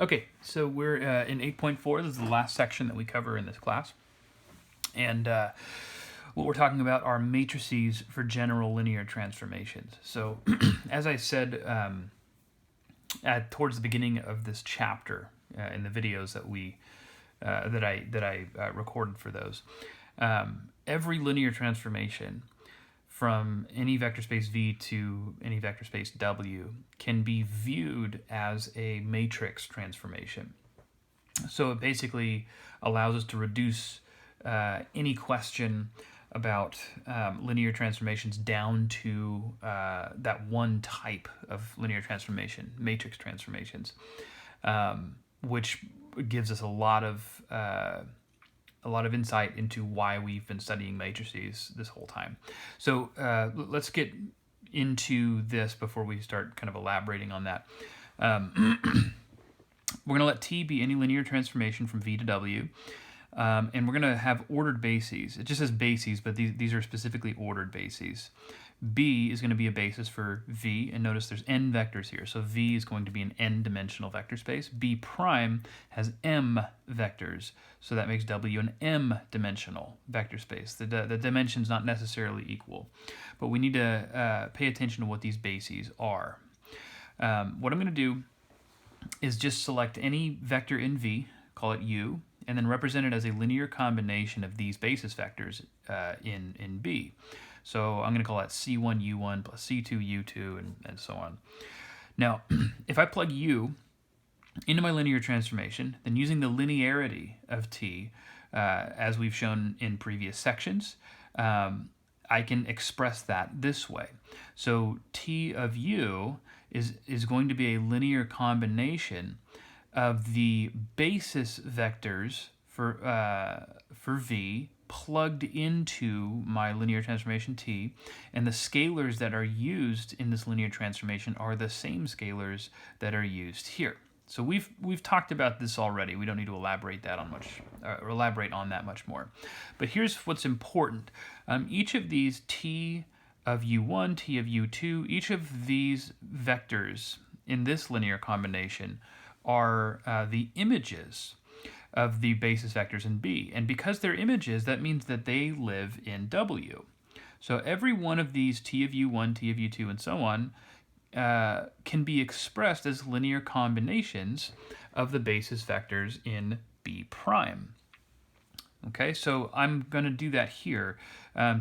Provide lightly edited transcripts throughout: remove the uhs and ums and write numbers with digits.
Okay, so we're in 8.4. This is the last section that we cover in this class. And what we're talking about are matrices for general linear transformations. So as I said towards the beginning of this chapter in the videos that I recorded for those, every linear transformation from any vector space V to any vector space W can be viewed as a matrix transformation. So it basically allows us to reduce any question about linear transformations down to that one type of linear transformation, matrix transformations, which gives us a lot of insight into why we've been studying matrices this whole time. So let's get into this before we start kind of elaborating on that. We're going to let T be any linear transformation from V to W, and we're going to have ordered bases. It just says bases, but these are specifically ordered bases. B is going to be a basis for V, and notice there's n vectors here, so V is going to be an n-dimensional vector space. B prime has m vectors, so that makes W an m-dimensional vector space. The dimension's not necessarily equal, but we need to pay attention to what these bases are. What I'm going to do is just select any vector in V, call it U, and then represent it as a linear combination of these basis vectors in B. So I'm going to call that C1U1 plus C2U2 and so on. Now, if I plug U into my linear transformation, then using the linearity of T, as we've shown in previous sections, I can express that this way. So T of U is going to be a linear combination of the basis vectors for V plugged into my linear transformation T, and the scalars that are used in this linear transformation are the same scalars that are used here. So we've talked about this already. We don't need to elaborate on that much more. But here's what's important. Each of these T of U1, T of U2, each of these vectors in this linear combination are the images of the basis vectors in B. And because they're images, that means that they live in W. So every one of these T of U1, T of U2, and so on can be expressed as linear combinations of the basis vectors in B prime. Okay, so I'm going to do that here.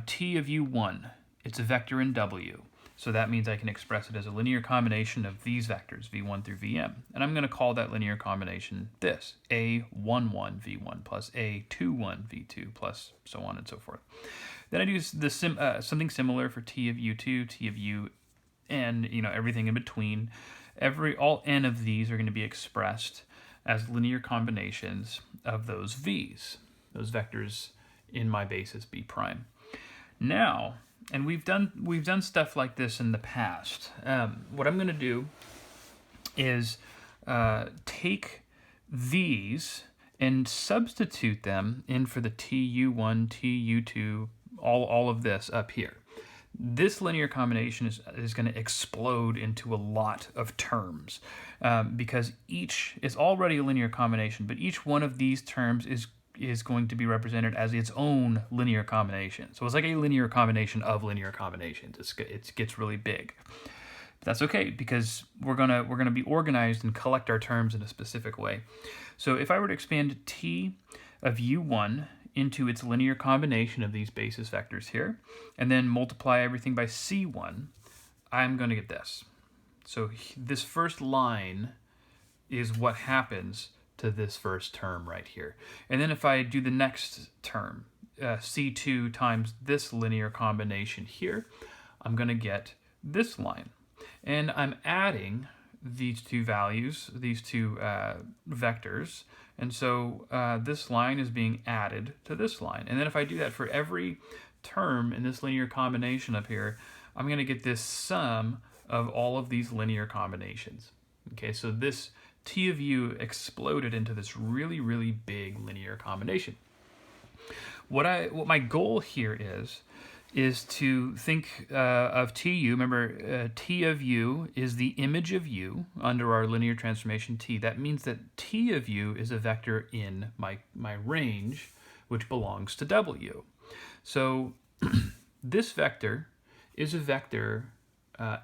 T of U1, it's a vector in W. So that means I can express it as a linear combination of these vectors, V1 through Vm. And I'm going to call that linear combination this, A11 V1 plus A21 V2 plus so on and so forth. Then I do something similar for T of U2, T of U, and everything in between. All n of these are going to be expressed as linear combinations of those V's, those vectors in my basis B prime. Now, and we've done stuff like this in the past. What I'm going to do is take these and substitute them in for the TU1, TU2, all of this up here. This linear combination is going to explode into a lot of terms because each is already a linear combination, but each one of these terms is going to be represented as its own linear combination. So it's like a linear combination of linear combinations. It gets really big. But that's okay because we're gonna be organized and collect our terms in a specific way. So if I were to expand T of U1 into its linear combination of these basis vectors here, and then multiply everything by C1, I'm going to get this. So this first line is what happens to this first term right here. And then if I do the next term, C2 times this linear combination here, I'm going to get this line. And I'm adding these two values, these two vectors, and so this line is being added to this line. And then if I do that for every term in this linear combination up here, I'm going to get this sum of all of these linear combinations. Okay, so this T of U exploded into this really, really big linear combination. What my goal here is to think of TU. Remember, T of U is the image of U under our linear transformation T. That means that T of U is a vector in my range, which belongs to W. So this vector is a vector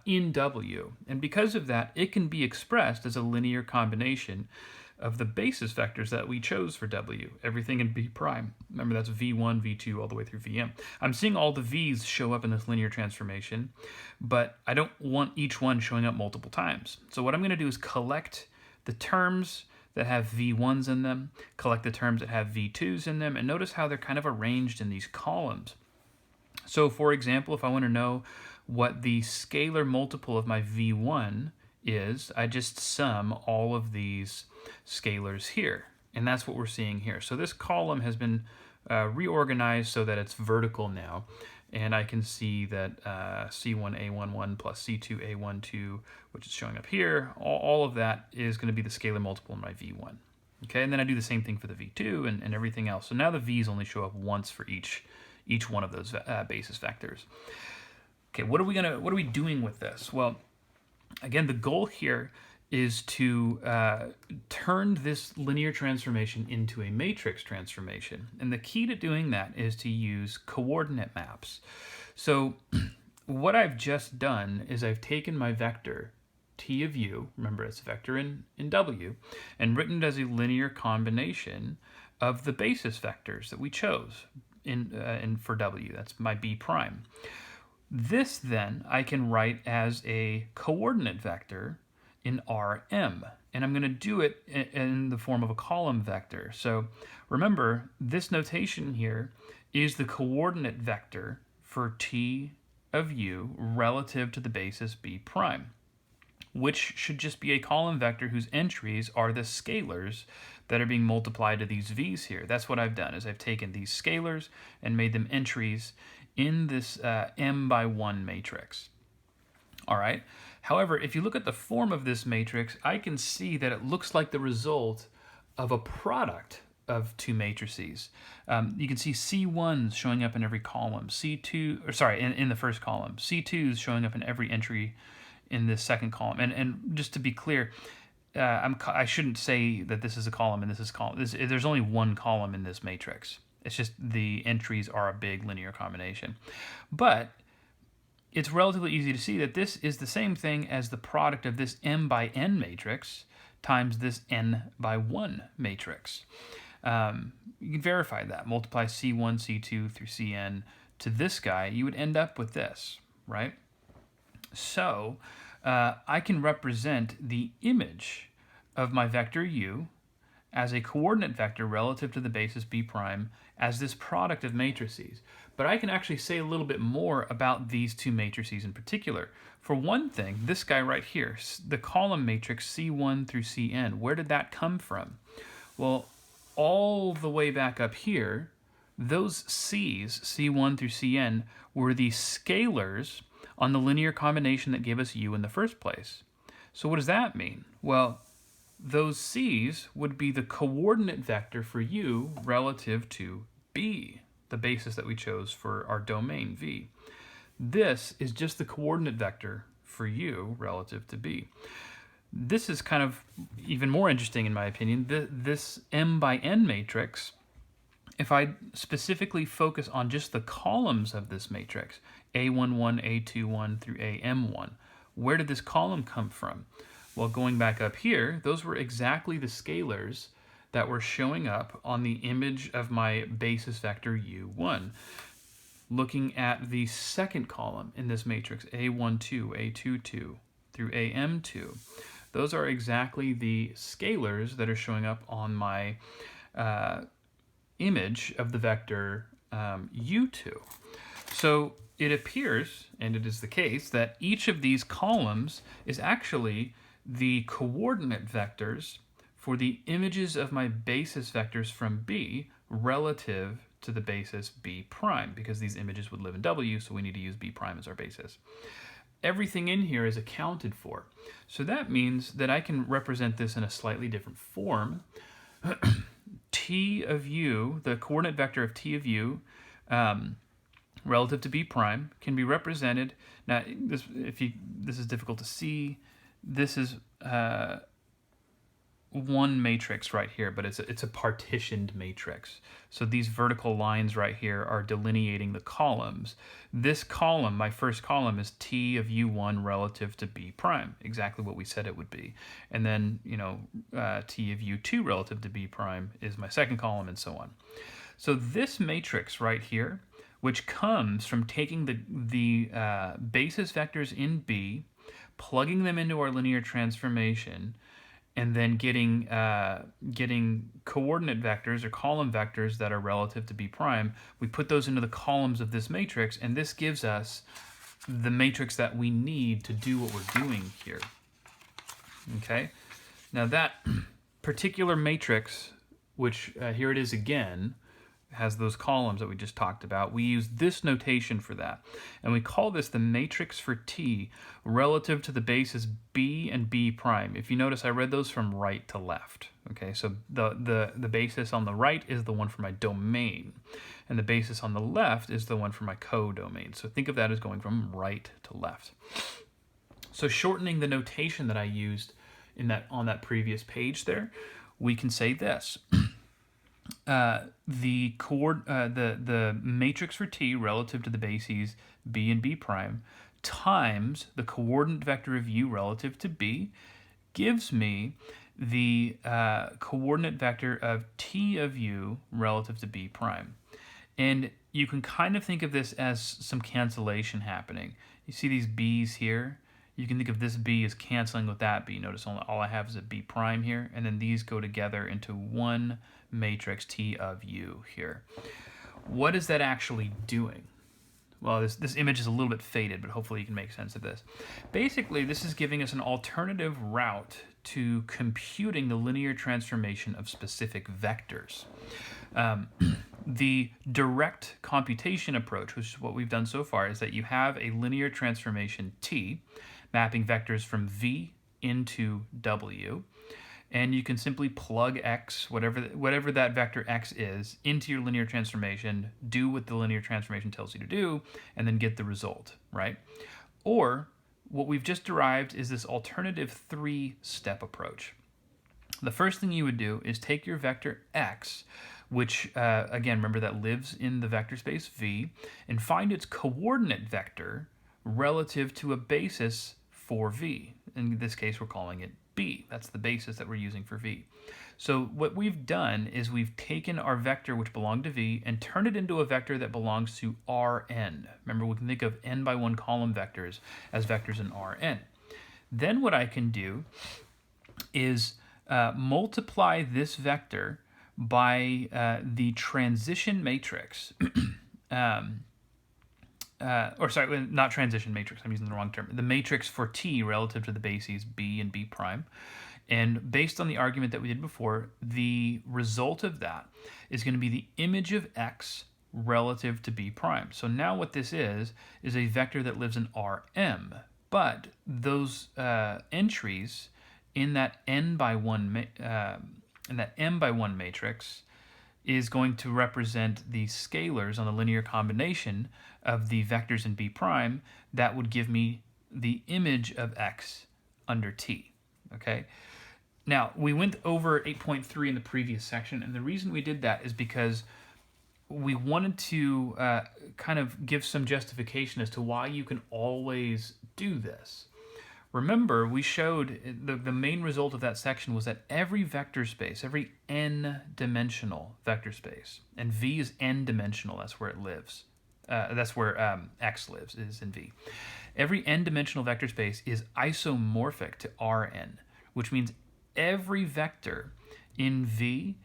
in W. And because of that, it can be expressed as a linear combination of the basis vectors that we chose for W, everything in B prime. Remember, that's V1, V2, all the way through Vm. I'm seeing all the V's show up in this linear transformation, but I don't want each one showing up multiple times. So what I'm going to do is collect the terms that have V1s in them, collect the terms that have V2s in them, and notice how they're kind of arranged in these columns. So for example, if I want to know what the scalar multiple of my V1 is, I just sum all of these scalars here. And that's what we're seeing here. So this column has been reorganized so that it's vertical now. And I can see that C1A11 plus C2A12, which is showing up here, all of that is going to be the scalar multiple in my V1. Okay, and then I do the same thing for the V2 and everything else. So now the V's only show up once for each one of those basis vectors. Okay, what are we doing with this? Well, again, the goal here is to turn this linear transformation into a matrix transformation. And the key to doing that is to use coordinate maps. So what I've just done is I've taken my vector T of U, remember it's a vector in W, and written it as a linear combination of the basis vectors that we chose in for W. That's my B prime. This then I can write as a coordinate vector in Rm, and I'm going to do it in the form of a column vector. So remember, this notation here is the coordinate vector for T of U relative to the basis B prime, which should just be a column vector whose entries are the scalars that are being multiplied to these V's here. That's what I've done, is I've taken these scalars and made them entries in this m by 1 matrix. All right. However, if you look at the form of this matrix, I can see that it looks like the result of a product of two matrices. You can see C1s showing up in every column, C2, or sorry, in the first column, C2s showing up in every entry in this second column. And just to be clear, I shouldn't say that this is a column and this is a column. There's only one column in this matrix. It's just the entries are a big linear combination. But it's relatively easy to see that this is the same thing as the product of this m by n matrix times this n by 1 matrix. You can verify that. Multiply C1, C2 through Cn to this guy, you would end up with this, right? So I can represent the image of my vector u as a coordinate vector relative to the basis B prime as this product of matrices. But I can actually say a little bit more about these two matrices in particular. For one thing, this guy right here, the column matrix C1 through Cn, where did that come from? Well, all the way back up here, those C's, C1 through Cn, were the scalars on the linear combination that gave us u in the first place. So what does that mean? Well, those C's would be the coordinate vector for u relative to B, the basis that we chose for our domain V. This is just the coordinate vector for u relative to B. This is kind of even more interesting in my opinion. This m by n matrix, if I specifically focus on just the columns of this matrix, A11, A21 through AM1, where did this column come from? Well, going back up here, those were exactly the scalars that were showing up on the image of my basis vector u1. Looking at the second column in this matrix, A12, A22 through AM2, those are exactly the scalars that are showing up on my image of the vector u2. So it appears, and it is the case, that each of these columns is actually the coordinate vectors for the images of my basis vectors from B relative to the basis B prime, because these images would live in W, so we need to use B prime as our basis. Everything in here is accounted for. So that means that I can represent this in a slightly different form. T of u, the coordinate vector of T of u, relative to B prime can be represented. Now, this is difficult to see. This is one matrix right here, but it's a partitioned matrix. So these vertical lines right here are delineating the columns. This column, my first column, is T of U1 relative to B prime, exactly what we said it would be. And then, T of U2 relative to B prime is my second column, and so on. So this matrix right here, which comes from taking the basis vectors in B, plugging them into our linear transformation, and then getting coordinate vectors or column vectors that are relative to B prime. We put those into the columns of this matrix, and this gives us the matrix that we need to do what we're doing here. Okay? Now that particular matrix, which here it is again, has those columns that we just talked about. We use this notation for that. And we call this the matrix for T relative to the bases B and B prime. If you notice, I read those from right to left. Okay, so the basis on the right is the one for my domain. And the basis on the left is the one for my codomain. So think of that as going from right to left. So shortening the notation that I used on that previous page there, we can say this. The matrix for T relative to the bases B and B prime times the coordinate vector of U relative to B gives me the coordinate vector of T of U relative to B prime. And you can kind of think of this as some cancellation happening. You see these B's here? You can think of this B as canceling with that B. Notice all I have is a B prime here, and then these go together into one matrix T of U here. What is that actually doing? Well, this image is a little bit faded, but hopefully you can make sense of this. Basically, this is giving us an alternative route to computing the linear transformation of specific vectors. The direct computation approach, which is what we've done so far, is that you have a linear transformation T, mapping vectors from V into W, and you can simply plug X, whatever that vector X is, into your linear transformation, do what the linear transformation tells you to do, and then get the result, right? Or what we've just derived is this alternative three-step approach. The first thing you would do is take your vector X, which, again, remember that lives in the vector space V, and find its coordinate vector relative to a basis for V. In this case, we're calling it B. That's the basis that we're using for V. So what we've done is we've taken our vector, which belonged to V, and turned it into a vector that belongs to Rn. Remember, we can think of n by 1 column vectors as vectors in Rn. Then what I can do is multiply this vector by the transition matrix. Or sorry, not transition matrix, I'm using the wrong term. The matrix for T relative to the bases B and B prime. And based on the argument that we did before, the result of that is going to be the image of X relative to B prime. So now what this is a vector that lives in Rm. But those entries in that m by 1 matrix is going to represent the scalars on the linear combination of the vectors in B prime that would give me the image of X under T, okay? Now, we went over 8.3 in the previous section, and the reason we did that is because we wanted to kind of give some justification as to why you can always do this. Remember, we showed the main result of that section was that every vector space, every n-dimensional vector space, and V is n-dimensional, that's where it lives. That's where X lives, is in V. Every n-dimensional vector space is isomorphic to Rn, which means every vector in V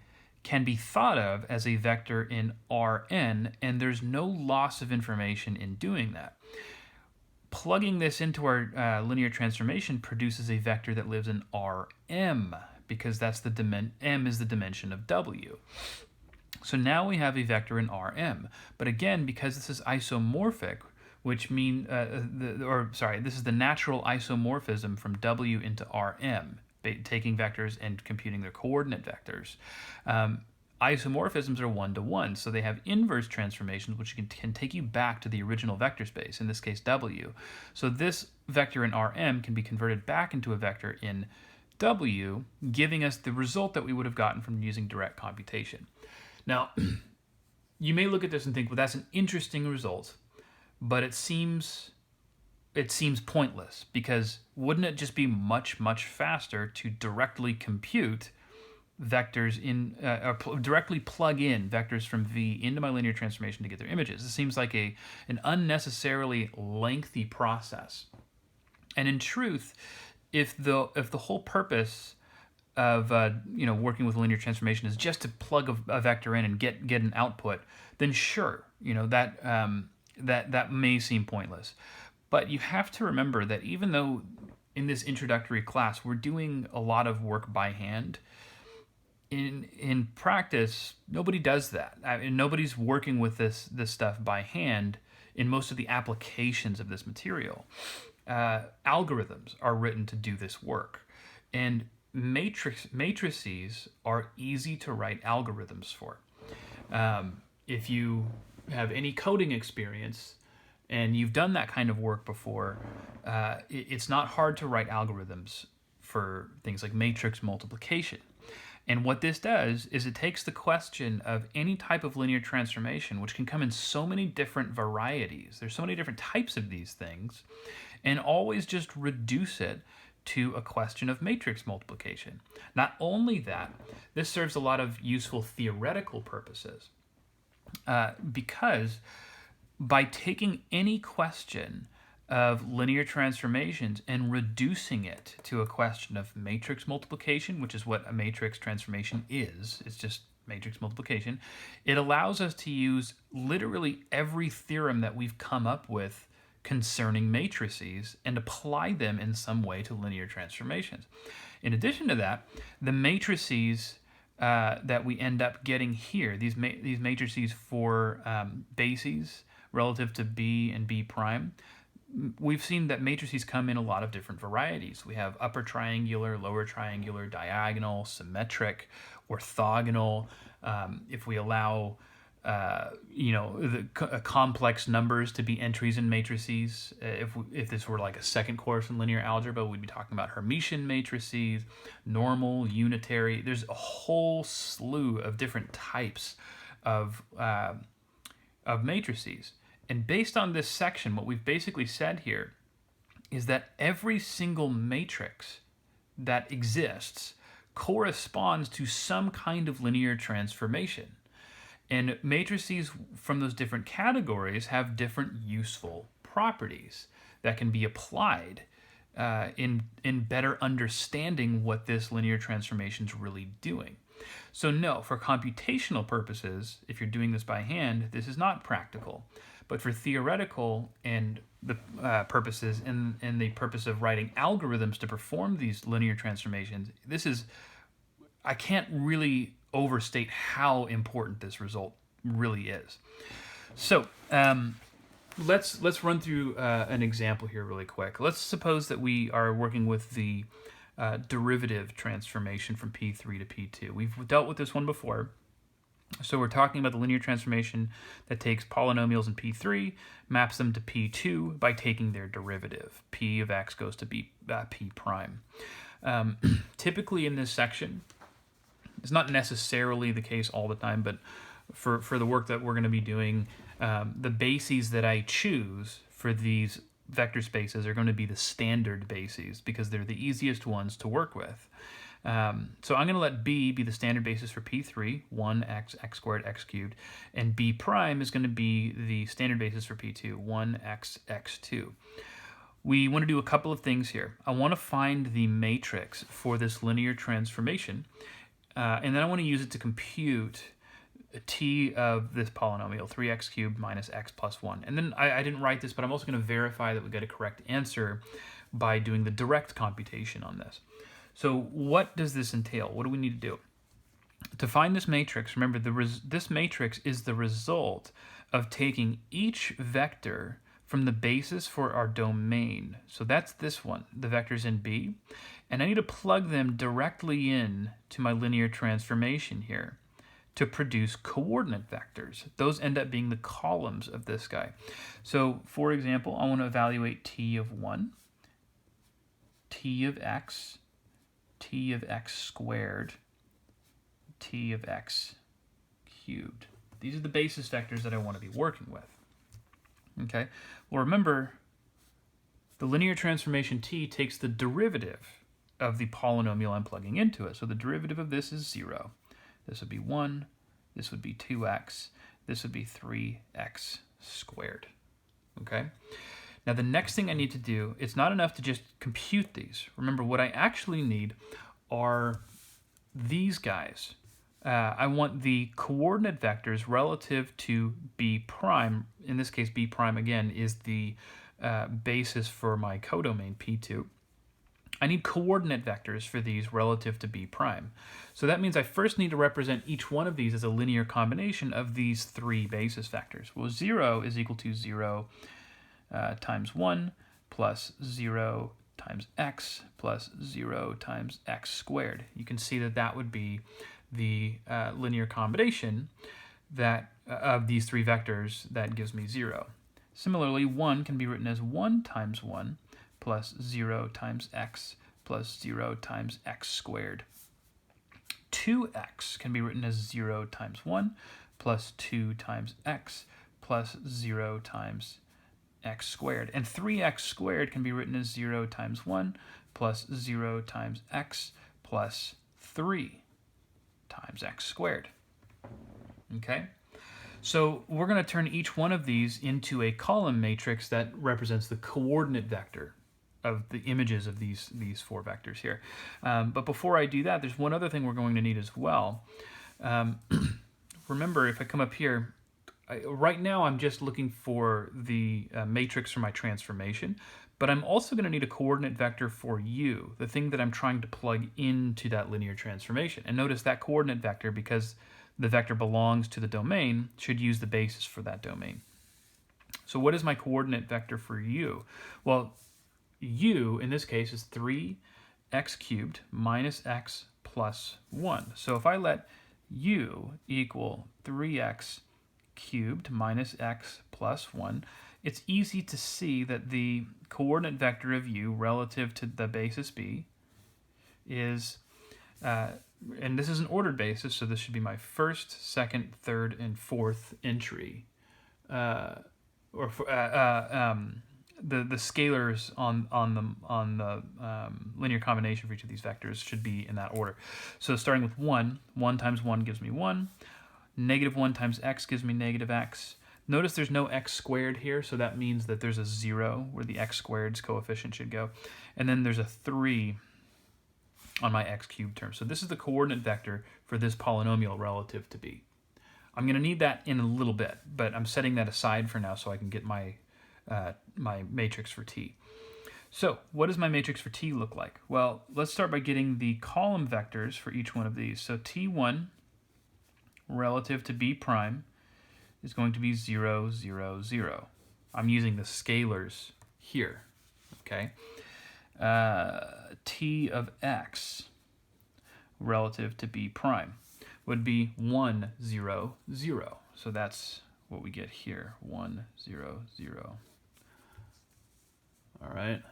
can be thought of as a vector in Rn, and there's no loss of information in doing that. Plugging this into our linear transformation produces a vector that lives in Rm, because that's m is the dimension of W. So now we have a vector in Rm. But again, because this is isomorphic, which means, this is the natural isomorphism from W into Rm, taking vectors and computing their coordinate vectors. Isomorphisms are one-to-one, so they have inverse transformations, which can take you back to the original vector space, in this case W. So this vector in Rm can be converted back into a vector in W, giving us the result that we would have gotten from using direct computation. Now, you may look at this and think, well, that's an interesting result, but it seems pointless, because wouldn't it just be much, much faster to directly compute vectors directly plug in vectors from V into my linear transformation to get their images? It seems like an unnecessarily lengthy process. And in truth, if the whole purpose of working with linear transformation is just to plug a vector in and get an output, then sure, that may seem pointless. But you have to remember that even though in this introductory class we're doing a lot of work by hand, in practice, nobody does that. Nobody's working with this stuff by hand in most of the applications of this material. Algorithms are written to do this work, and matrices are easy to write algorithms for. If you have any coding experience and you've done that kind of work before, it's not hard to write algorithms for things like matrix multiplication. And what this does is it takes the question of any type of linear transformation, which can come in so many different varieties, there's so many different types of these things, and always just reduce it to a question of matrix multiplication. Not only that, this serves a lot of useful theoretical purposes, because by taking any question of linear transformations and reducing it to a question of matrix multiplication, which is what a matrix transformation is, it's just matrix multiplication, it allows us to use literally every theorem that we've come up with concerning matrices and apply them in some way to linear transformations. In addition to that, the matrices that we end up getting here, these matrices for bases relative to B and B prime, we've seen that matrices come in a lot of different varieties. We have upper triangular, lower triangular, diagonal, symmetric, orthogonal. If we allow complex numbers to be entries in matrices, if this were like a second course in linear algebra, we'd be talking about Hermitian matrices, normal, unitary. There's a whole slew of different types of matrices. And based on this section, what we've basically said here is that every single matrix that exists corresponds to some kind of linear transformation. And matrices from those different categories have different useful properties that can be applied in better understanding what this linear transformation is really doing. So no, for computational purposes, if you're doing this by hand, this is not practical. But for theoretical and the purposes and the purpose of writing algorithms to perform these linear transformations, I can't really overstate how important this result really is. So let's run through an example here really quick. Let's suppose that we are working with the derivative transformation from P3 to P2. We've dealt with this one before. So we're talking about the linear transformation that takes polynomials in P3, maps them to P2 by taking their derivative. P of x goes to P prime. Typically in this section, it's not necessarily the case all the time, but for the work that we're going to be doing, the bases that I choose for these vector spaces are going to be the standard bases because they're the easiest ones to work with. So I'm going to let B be the standard basis for P3, 1x, x squared, x cubed, and B prime is going to be the standard basis for P2, 1x, x2. We want to do a couple of things here. I want to find the matrix for this linear transformation, and then I want to use it to compute t of this polynomial, 3x cubed minus x plus 1. And then I didn't write this, but I'm also going to verify that we get a correct answer by doing the direct computation on this. So what does this entail? What do we need to do? To find this matrix, remember this matrix is the result of taking each vector from the basis for our domain. So that's this one, the vectors in B. And I need to plug them directly in to my linear transformation here to produce coordinate vectors. Those end up being the columns of this guy. So, for example, I want to evaluate t of 1, t of x squared, t of x cubed. These are the basis vectors that I want to be working with. Okay, well, remember, the linear transformation t takes the derivative of the polynomial I'm plugging into it. So the derivative of this is 0. This would be 1. This would be 2x. This would be 3x squared. Okay? Now the next thing I need to do, it's not enough to just compute these. Remember, what I actually need are these guys. I want the coordinate vectors relative to b prime. In this case, b prime, again, is the basis for my codomain P2. I need coordinate vectors for these relative to b prime. So that means I first need to represent each one of these as a linear combination of these three basis vectors. Well, 0 is equal to 0 times 1 plus 0 times x plus 0 times x squared. You can see that that would be the linear combination that of these three vectors that gives me 0. Similarly, 1 can be written as 1 times 1 plus 0 times x plus 0 times x squared. 2x can be written as 0 times 1 plus 2 times x plus 0 times x squared. And 3x squared can be written as 0 times 1 plus 0 times x plus 3 times x squared. Okay? So we're going to turn each one of these into a column matrix that represents the coordinate vector of the images of these four vectors here. But before I do that, there's one other thing we're going to need as well. Remember, if I come up here, right now I'm just looking for the matrix for my transformation, but I'm also going to need a coordinate vector for u, the thing that I'm trying to plug into that linear transformation. And notice that coordinate vector, because the vector belongs to the domain, should use the basis for that domain. So what is my coordinate vector for u? Well, u, in this case, is 3x cubed minus x plus 1. So if I let u equal 3x cubed minus x plus 1, it's easy to see that the coordinate vector of u relative to the basis b is, and this is an ordered basis, so this should be my first, second, third, and fourth entry. The scalars on the linear combination for each of these vectors should be in that order. So starting with 1 times 1 gives me 1. Negative 1 times x gives me negative x. Notice there's no x squared here, so that means that there's a 0 where the x squared's coefficient should go. And then there's a 3 on my x cubed term. So this is the coordinate vector for this polynomial relative to b. I'm going to need that in a little bit, but I'm setting that aside for now so I can get my my matrix for t. So what does my matrix for t look like? Well, let's start by getting the column vectors for each one of these. So t1 relative to b prime is going to be 0, 0, 0. I'm using the scalars here, okay? T of x relative to b prime would be 1, 0, 0. So that's what we get here, 1, 0, 0. All right.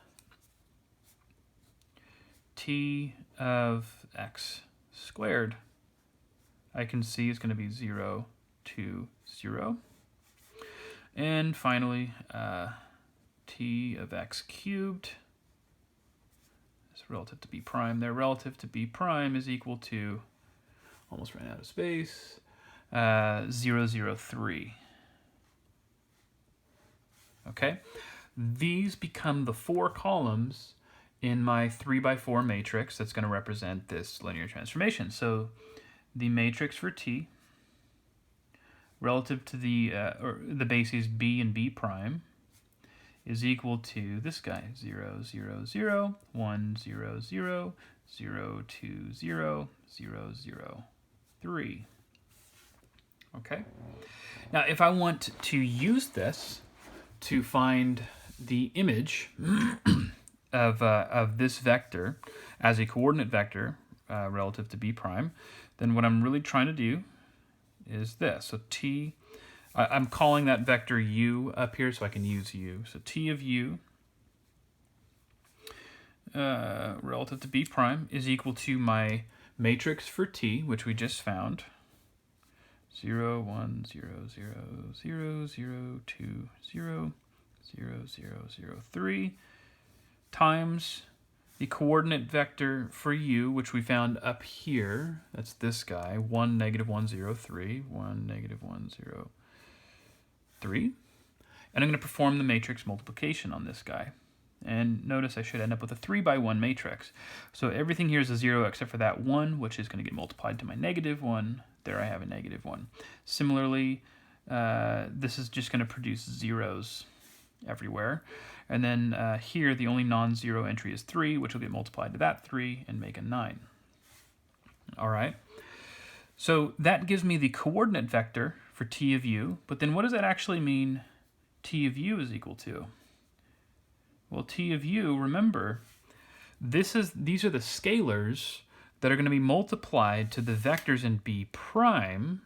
T of x squared, I can see is going to be 0, 2, 0. And finally, t of x cubed is relative to b prime. There, relative to b prime is equal to, almost ran out of space, 0, 0, 3. Okay? These become the four columns in my 3x4 matrix that's going to represent this linear transformation. So the matrix for t relative to the bases b and b prime is equal to this guy, 0, 0, 0, 1, 0, 0, 0, 2, 0, 0, 0, 3. Okay? Now, if I want to use this to find the image of this vector as a coordinate vector relative to b prime, then what I'm really trying to do is this. So t, I'm calling that vector u up here so I can use u. So t of u relative to b prime is equal to my matrix for t, which we just found. 0, 1, 0, 0, 0, 0, 2, 0, 0, 0, 0, 3 times the coordinate vector for u, which we found up here. That's this guy, 1, negative 1, 0, 3, 1, negative 1, 0, 3. And I'm going to perform the matrix multiplication on this guy. And notice I should end up with a 3 by 1 matrix. So everything here is a 0 except for that 1, which is going to get multiplied to my negative 1. There I have a negative 1. Similarly, this is just going to produce zeros everywhere. And then here, the only non-zero entry is 3, which will get multiplied to that 3 and make a 9. All right. So that gives me the coordinate vector for t of u. But then what does that actually mean t of u is equal to? Well, t of u, remember, these are the scalars that are going to be multiplied to the vectors in b prime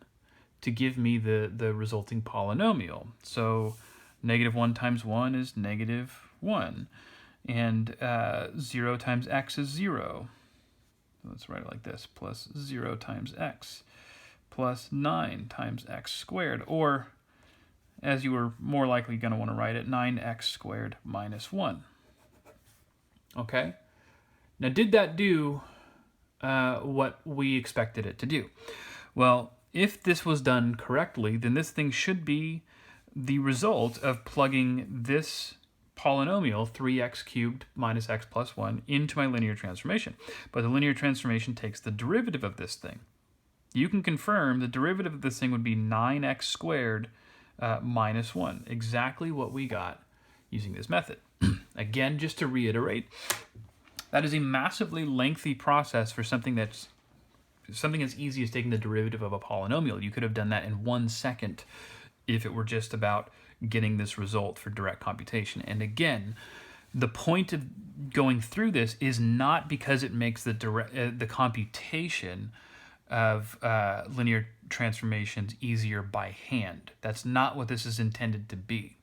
to give me the resulting polynomial. So negative 1 times 1 is negative 1, and 0 times x is 0. Let's write it like this, plus 0 times x, plus 9 times x squared, or as you were more likely going to want to write it, 9x squared minus 1. Okay? Now, did that do what we expected it to do? Well, if this was done correctly, then this thing should be the result of plugging this polynomial, 3x cubed minus x plus 1, into my linear transformation. But the linear transformation takes the derivative of this thing. You can confirm the derivative of this thing would be 9x squared minus 1, exactly what we got using this method. Again, just to reiterate, that is a massively lengthy process for something as easy as taking the derivative of a polynomial. You could have done that in 1 second if it were just about getting this result for direct computation. And again, the point of going through this is not because it makes the computation of linear transformations easier by hand. That's not what this is intended to be.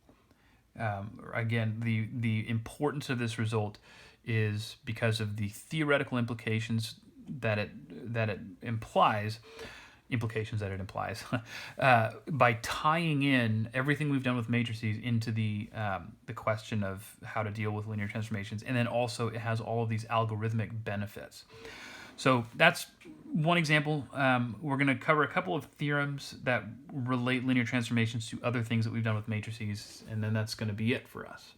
Again, the importance of this result is because of the theoretical implications that it implies, by tying in everything we've done with matrices into the question of how to deal with linear transformations, and then also it has all of these algorithmic benefits. So that's one example. We're going to cover a couple of theorems that relate linear transformations to other things that we've done with matrices, and then that's going to be it for us.